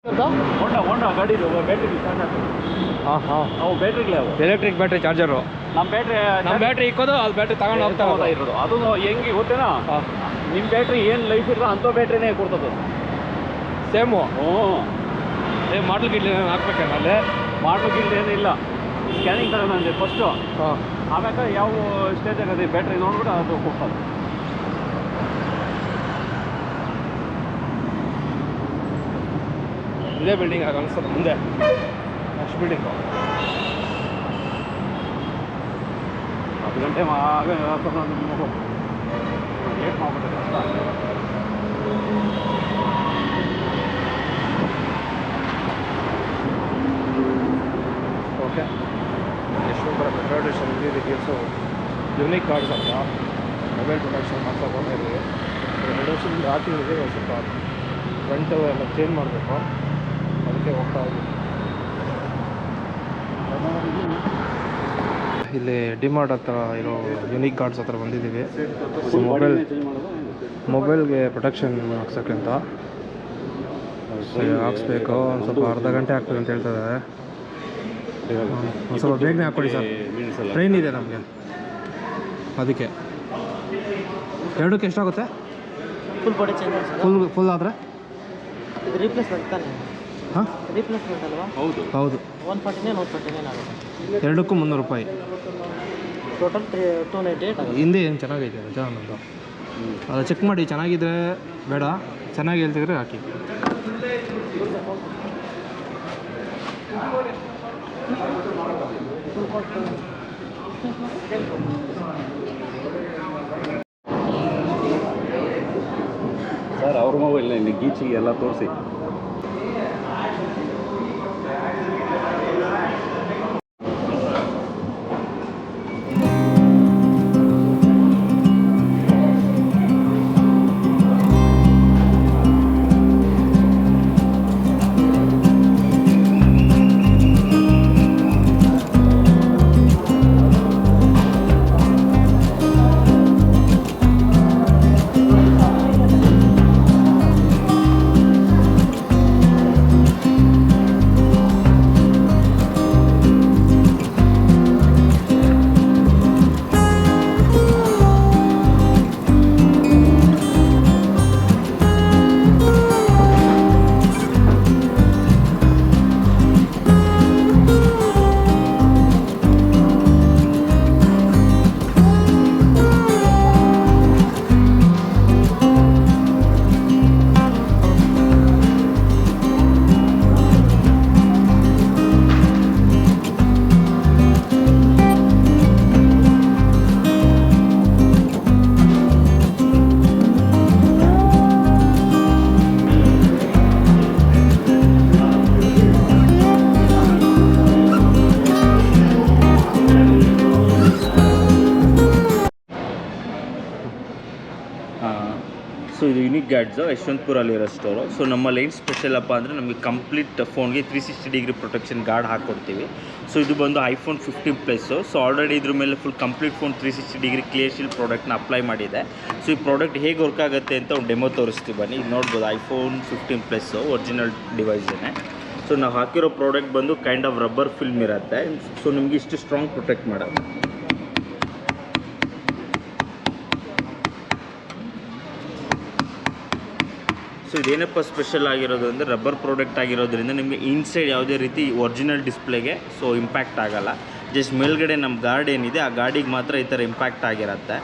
ಹೋಂಡಾ ಗಾಡಿ ಬ್ಯಾಟ್ರಿ ಹಾಂ ಹಾಂ ಅವು ಬ್ಯಾಟ್ರಿಗಳೇ ಅವು ಎಲೆಕ್ಟ್ರಿಕ್ ಬ್ಯಾಟ್ರಿ ಚಾರ್ಜರು. ನಮ್ಮ ಬ್ಯಾಟ್ರಿ ಇಕ್ಕೋದು ಅದು ಬ್ಯಾಟ್ರಿ ತಗೊಂಡು ಹೋಗ್ತಾ ಇರೋದು. ಅದು ಹೆಂಗೆ ಗೊತ್ತೇನಾ, ನಿಮ್ಮ ಬ್ಯಾಟ್ರಿ ಏನು ಲೈಫ್ ಇರ್ತದೆ ಅಂಥ ಬ್ಯಾಟ್ರಿನೇ ಕೊಡ್ತದೆ ಸೇಮು. ಹ್ಞೂ ಮಾಡಲ್ ಗಿಡ್ಲಿ ಹಾಕ್ಬೇಕೇನಲ್ಲೇ? ಮಾಡಲ್ ಗಿಲ್ಡ್ ಏನಿಲ್ಲ, ಸ್ಕ್ಯಾನಿಂಗ್ ತಗೊಂಡೆ ಫಸ್ಟು. ಹಾಂ ಆಮ್ಯಾಗ ಯಾವ ಸ್ಟೇಜ್ ಆಗದೆ ಬ್ಯಾಟ್ರಿ ನೋಡ್ಬಿಟ್ಟು ಅದು ಕೊಡ್ತದೆ. ಇದೇ ಬಿಲ್ಡಿಂಗ್ ಆಗ ಅನಿಸ್ತದೆ ಮುಂದೆ ನೆಕ್ಸ್ಟ್ ಬಿಲ್ಡಿಂಗು. 10 ಗಂಟೆ ಲೇಟ್ ಮಾಡ್ಬಿಟ್ಟೆ ಕಷ್ಟ. ಓಕೆ, ಯಶವಂತರ metro station details unique cards ಅಂತ ಮೊಬೈಲ್ ಪ್ರೊಟೆಕ್ಷನ್ ಮಾಡ್ತಾ ಇದ್ದೀವಿ. 2 ವರ್ಷದಿಂದ ಹಾಕಿದ್ದೀವಿ. ಸ್ವಲ್ಪ ಫ್ರಂಟು ಎಲ್ಲ ಚೇಂಜ್ ಮಾಡಬೇಕು, ಅದಕ್ಕೆ ಹೋಗ್ತಾ ಇದ್ದೀವಿ. ಇಲ್ಲಿ ಡಿಮಾರ್ಟ್ ಹತ್ರ ಇರೋ ಯುನಿಕ್ ಗಾರ್ಡ್ಸ್ ಹತ್ರ ಬಂದಿದ್ದೀವಿ. ಮೊಬೈಲ್ಗೆ ಪ್ರೊಟೆಕ್ಷನ್ ಹಾಕ್ಸೋಕ್ಕೆ ಅಂತ ಹಾಕ್ಸ್ಬೇಕು. ಒಂದು ಸ್ವಲ್ಪ ಅರ್ಧ ಗಂಟೆ ಆಗ್ತದೆ ಅಂತ ಹೇಳ್ತಿದ್ದಾರೆ. ಒಂದು ಸ್ವಲ್ಪ ಬೇಗನೆ ಹಾಕ್ಕೊಡಿ ಸರ್, ಟ್ರೈನ್ ಇದೆ ನಮಗೆ. ಅದಕ್ಕೆ ಎರಡಕ್ಕೆ ಎಷ್ಟಾಗುತ್ತೆ? ಫುಲ್ ಬಾಡಿ ಚೇಂಜ್ ಫುಲ್ ಆದರೆ ಇದು ರೀಪ್ಲೇಸ್ಮೆಂಟ್ ತಾನೆ? ಹಾಂ, ರೀಪ್ಲೇಸ್ಮೆಂಟ್ ಅಲ್ವಾ? ಹೌದು 149 ಆಗುತ್ತೆ. ಎರಡಕ್ಕೂ 300 ರೂಪಾಯಿ. ಟೋಟಲ್ 298 ಆಗುತ್ತೆ. ಹಿಂದೆ ಏನು ಚೆನ್ನಾಗೈತೆ ನಿಜ ಅನ್ನೋದು. ಅದು ಚೆಕ್ ಮಾಡಿ, ಚೆನ್ನಾಗಿದ್ರೆ ಬೇಡ, ಚೆನ್ನಾಗಿ ಹೇಳ್ತಿದ್ರೆ ಹಾಕಿ. ಸರ್ ಅವ್ರ ಮೊಬೈಲ್ ಇಲ್ಲಿ ಗೀಚಿ ಎಲ್ಲ ತೋರಿಸಿ. ಸೊ ಇದು ಯುನಿಕ್ ಗಾರ್ಡ್ಸು ಯಶವಂತಪುರಲ್ಲಿರೋ ಸ್ಟೋರು. ಸೊ ನಮ್ಮಲ್ಲಿ ಏನು ಸ್ಪೆಷಲ್ ಅಪ್ಪ ಅಂದರೆ ನಮಗೆ ಕಂಪ್ಲೀಟ್ ಫೋನ್ಗೆ 360 ಡಿಗ್ರಿ ಪ್ರೊಟೆಕ್ಷನ್ ಗಾರ್ಡ್ ಹಾಕ್ಕೊಡ್ತೀವಿ. ಸೊ ಇದು ಬಂದು iPhone 15 ಪ್ಲಸ್ಸು. ಸೊ ಆಲ್ರೆಡಿ ಇದ್ರ ಮೇಲೆ full complete phone 360 degree clear shield ಪ್ರಾಡಕ್ಟ್ನ ಅಪ್ಲೈ ಮಾಡಿದೆ. ಸೊ ಈ ಪ್ರಾಡಕ್ಟ್ ಹೇಗೆ ವರ್ಕ್ ಆಗುತ್ತೆ ಅಂತ ಒಂದು ಡೆಮೋ ತೋರಿಸ್ತೀವಿ ಬನ್ನಿ. ಇದು ನೋಡ್ಬೋದು iPhone 15 ಪ್ಲಸ್ಸು ಒರಿಜಿನಲ್ ಡಿವೈಸೇ. ಸೊ ನಾವು ಹಾಕಿರೋ ಪ್ರಾಡಕ್ಟ್ ಬಂದು ಕೈಂಡ್ ಆಫ್ ರಬ್ಬರ್ ಫಿಲ್ಮ್ ಇರುತ್ತೆ. ಸೊ ನಿಮಗೆ ಇಷ್ಟು ಸ್ಟ್ರಾಂಗ್ ಪ್ರೊಟೆಕ್ಟ್ ಮಾಡೋದು. ಸೊ ಇದೇನಪ್ಪ ಸ್ಪೆಷಲ್ ಆಗಿರೋದು ಅಂದರೆ ರಬ್ಬರ್ ಪ್ರಾಡಕ್ಟ್ ಆಗಿರೋದ್ರಿಂದ ನಿಮಗೆ ಇನ್ಸೈಡ್ ಯಾವುದೇ ರೀತಿ ಒರಿಜಿನಲ್ ಡಿಸ್ಪ್ಲೇಗೆ ಸೊ ಇಂಪ್ಯಾಕ್ಟ್ ಆಗೋಲ್ಲ. ಜಸ್ಟ್ ಮೇಲ್ಗಡೆ ನಮ್ಮ ಗಾರ್ಡ್ ಏನಿದೆ ಆ ಗಾರ್ಡಿಗೆ ಮಾತ್ರ ಈ ಥರ ಇಂಪ್ಯಾಕ್ಟ್ ಆಗಿರುತ್ತೆ.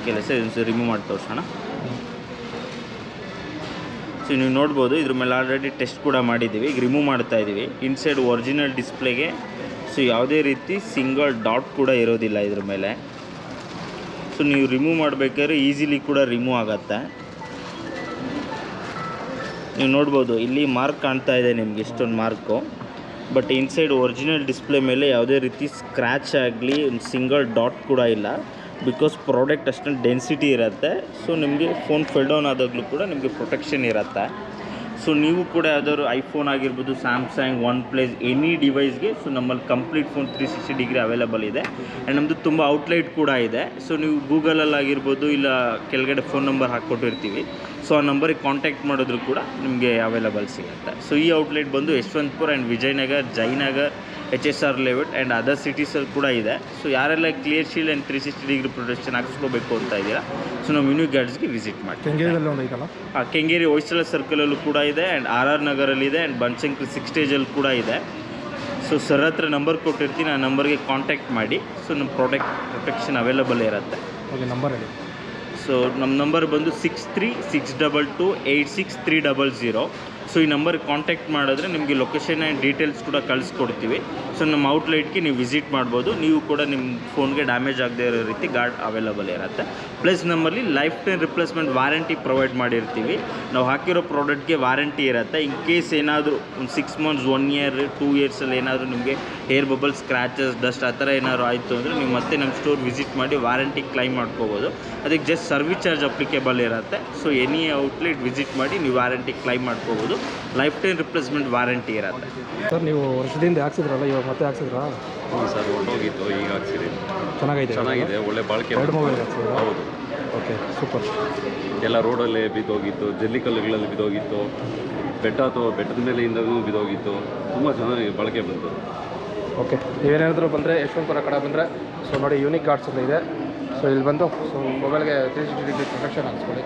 ಕೆಲಸ ಇದನ್ನು ರಿಮೂವ್ ಮಾಡಿ ತೋರಿಸೋಣ. ಸೊ ನೀವು ನೋಡ್ಬೋದು ಇದ್ರ ಮೇಲೆ ಆಲ್ರೆಡಿ ಟೆಸ್ಟ್ ಕೂಡ ಮಾಡಿದ್ದೀವಿ. ಈಗ ರಿಮೂವ್ ಮಾಡ್ತಾ ಇದ್ದೀವಿ. ಇನ್ಸೈಡ್ ಒರಿಜಿನಲ್ ಡಿಸ್ಪ್ಲೇಗೆ ಸೊ ಯಾವುದೇ ರೀತಿ ಸಿಂಗಲ್ ಡಾಟ್ ಕೂಡ ಇರೋದಿಲ್ಲ ಇದ್ರ ಮೇಲೆ. ಸೊ ನೀವು ರಿಮೂವ್ ಮಾಡಬೇಕಾದ್ರೆ ಈಸಿಲಿ ಕೂಡ ರಿಮೂವ್ ಆಗುತ್ತೆ. ನೀವು ನೋಡ್ಬೋದು ಇಲ್ಲಿ ಮಾರ್ಕ್ ಕಾಣ್ತಾ ಇದೆ ನಿಮಗೆ, ಇಷ್ಟೊಂದು mark. But inside original display ಮೇಲೆ ಯಾವುದೇ ರೀತಿ ಸ್ಕ್ರ್ಯಾಚ್ ಆಗಲಿ ಒಂದು ಸಿಂಗಲ್ ಡಾಟ್ ಕೂಡ ಇಲ್ಲ. ಬಿಕಾಸ್ ಪ್ರಾಡಕ್ಟ್ ಅಷ್ಟೊಂದು ಡೆನ್ಸಿಟಿ ಇರುತ್ತೆ. ಸೊ ನಿಮಗೆ ಫೋನ್ ಫೆಲ್ ಡೌನ್ ಆದಾಗಲೂ ಕೂಡ ನಿಮಗೆ ಪ್ರೊಟೆಕ್ಷನ್ ಇರುತ್ತೆ. ಸೊ ನೀವು ಕೂಡ ಯಾವ್ದಾದ್ರು ಐಫೋನ್ ಆಗಿರ್ಬೋದು, ಸ್ಯಾಮ್ಸಂಗ್, ಒನ್ ಪ್ಲಸ್, ಎನಿ ಡಿವೈಸ್ಗೆ ಸೊ ನಮ್ಮಲ್ಲಿ ಕಂಪ್ಲೀಟ್ ಫೋನ್ 360 ಡಿಗ್ರಿ ಅವೈಲೇಬಲ್ ಇದೆ. ಆ್ಯಂಡ್ ನಮ್ಮದು ತುಂಬ ಔಟ್ಲೆಟ್ ಕೂಡ ಇದೆ. ಸೊ ನೀವು ಗೂಗಲಲ್ಲಿ ಆಗಿರ್ಬೋದು ಇಲ್ಲ ಕೆಳಗಡೆ ಫೋನ್ ನಂಬರ್ ಹಾಕ್ಕೊಟ್ಟಿರ್ತೀವಿ. ಸೊ ಆ ನಂಬರಿಗೆ ಕಾಂಟ್ಯಾಕ್ಟ್ ಮಾಡಿದ್ರು ಕೂಡ ನಿಮಗೆ ಅವೈಲೇಬಲ್ ಸಿಗುತ್ತೆ. ಸೊ ಈ ಔಟ್ಲೆಟ್ ಬಂದು Yeshwanthpur and Vijayanagar, Jayanagar, HSR layout and other ಸಿಟೀಸಲ್ಲಿ ಕೂಡ ಇದೆ. ಸೊ ಯಾರೆಲ್ಲ clear shield and 360 degree protection ಹಾಕಿಸ್ಕೋಬೇಕು ಅಂತ ಇದ್ದೀರಾ, ಸೊ ನಾವು ಯೂನಿಕ್ ಗಾರ್ಡ್ಸ್ಗೆ ವಿಸಿಟ್ ಮಾಡ್ತೀವಿ. ಕೆಂಗೇರಿಯಲ್ಲಿ ಒಂದು ಐತಲ್ಲ, ಕೆಂಗೇರಿ ಹೊಯ್ಸಳ ಸರ್ಕಲಲ್ಲೂ ಕೂಡ ಇದೆ, ಆ್ಯಂಡ್ RR ನಗರಲ್ಲಿದೆ, ಆ್ಯಂಡ್ ಬನಶಂಕರಿ 6 ಸ್ಟೇಜಲ್ಲಿ ಕೂಡ ಇದೆ. ಸೊ ಸರ್ ಹತ್ರ ನಂಬರ್ ಕೊಟ್ಟಿರ್ತೀನಿ, ಆ ನಂಬರ್ಗೆ ಕಾಂಟ್ಯಾಕ್ಟ್ ಮಾಡಿ. ಸೊ ನಮ್ಮ ಪ್ರೊಟೆಕ್ಷನ್ ಅವೈಲೇಬಲ್ ಇರುತ್ತೆ. ಓಕೆ, ನಂಬರ್ ಹೇಳಿ. ಸೊ ನಮ್ಮ ನಂಬರ್ ಬಂದು 6362286300. ಸೊ ಈ ನಂಬರ್ಗೆ ಕಾಂಟ್ಯಾಕ್ಟ್ ಮಾಡಿದ್ರೆ ನಿಮಗೆ ಲೊಕೇಶನ್ ಆ್ಯಂಡ್ ಡೀಟೇಲ್ಸ್ ಕೂಡ ಕಳಿಸ್ಕೊಡ್ತೀವಿ. ಸೊ ನಮ್ಮ ಔಟ್ಲೆಟ್ಗೆ ನೀವು ವಿಸಿಟ್ ಮಾಡ್ಬೋದು. ನೀವು ಕೂಡ ನಿಮ್ಮ ಫೋನ್ಗೆ ಡ್ಯಾಮೇಜ್ ಆಗದೇ ಇರೋ ರೀತಿ ಗಾರ್ಡ್ ಅವೈಲೇಬಲ್ ಇರುತ್ತೆ. ಪ್ಲಸ್ ನಮ್ಮಲ್ಲಿ life time replacement warranty provide ಮಾಡಿರ್ತೀವಿ. ನಾವು ಹಾಕಿರೋ ಪ್ರಾಡಕ್ಟ್ಗೆ ವಾರಂಟಿ ಇರುತ್ತೆ. ಇನ್ ಕೇಸ್ ಏನಾದರೂ ಒಂದು 6 ಮಂತ್ಸ್, 1 ಇಯರ್, 2 ಇಯರ್ಸಲ್ಲಿ ಏನಾದರೂ ನಿಮಗೆ ಏರ್ ಬಬಲ್, ಸ್ಕ್ರ್ಯಾಚಸ್, ಡಸ್ಟ್ ಆ ಥರ ಏನಾದ್ರು ಆಯಿತು ಅಂದರೆ ನೀವು ಮತ್ತೆ ನಮ್ಮ ಸ್ಟೋರ್ ವಿಸಿಟ್ ಮಾಡಿ ವಾರಂಟಿ ಕ್ಲೈಮ್ ಮಾಡ್ಕೋಬೋದು. ಅದಕ್ಕೆ ಜಸ್ಟ್ ಸರ್ವಿಸ್ ಚಾರ್ಜ್ ಅಪ್ಲಿಕೇಬಲ್ ಇರುತ್ತೆ. ಸೊ ಎನಿ ಔಟ್ಲೆಟ್ ವಿಸಿಟ್ ಮಾಡಿ ನೀವು ವಾರಂಟಿ ಕ್ಲೈಮ್ ಮಾಡ್ಕೋಬೋದು. ಲೈಫ್ ಟೈಮ್ ರಿಪ್ಲೇಸ್ಮೆಂಟ್ ವಾರಂಟಿ ಇರುತ್ತೆ. ಸರ್, ನೀವು ವರ್ಷದಿಂದ ಹಾಕ್ಸಿದ್ರಲ್ಲ, ಇವಾಗ ಮತ್ತೆ ಹಾಕ್ಸಿದ್ರಾ? ಹೌದು ಸರ್, ಹೊರಟೋಗಿತ್ತು, ಈಗ ಹಾಕ್ಸಿರಿ. ಚೆನ್ನಾಗಿದೆ, ಒಳ್ಳೆ ಬಾಳಿಕೆ. 2 ಮೊಬೈಲ್ ಹಾಕ್ಸಿದ್ರಾ? ಹೌದು. Okay, super. ಎಲ್ಲ ರೋಡಲ್ಲೇ ಬಿದ್ದೋಗಿತ್ತು, ಜಲ್ಲಿಕಲ್ಲುಗಳಲ್ಲಿ ಬಿದ್ದೋಗಿತ್ತು, ಬೆಟ್ಟದ ಮೇಲೆಯಿಂದಲೂ ಬಿದ್ದೋಗಿತ್ತು. ತುಂಬ ಚೆನ್ನಾಗಿ ಬಾಳಿಕೆ ಬಂತು. ಓಕೆ, ನೀವೇನಾದರೂ ಬಂದರೆ ಯಶವಂತಪುರ ಕಡೆ ಬಂದರೆ ಸೊ ನೋಡಿ ಯೂನಿಕ್ ಗಾರ್ಡ್ಸ್ ಅಂತ ಇದೆ. ಸೊ ಇಲ್ಲಿ ಬಂದು ಸೊ ಮೊಬೈಲ್ಗೆ 360 ಡಿಗ್ರಿ ಪ್ರೊಟೆಕ್ಷನ್ ಹಾಕ್ಸ್ಕೊಳ್ಳಿ.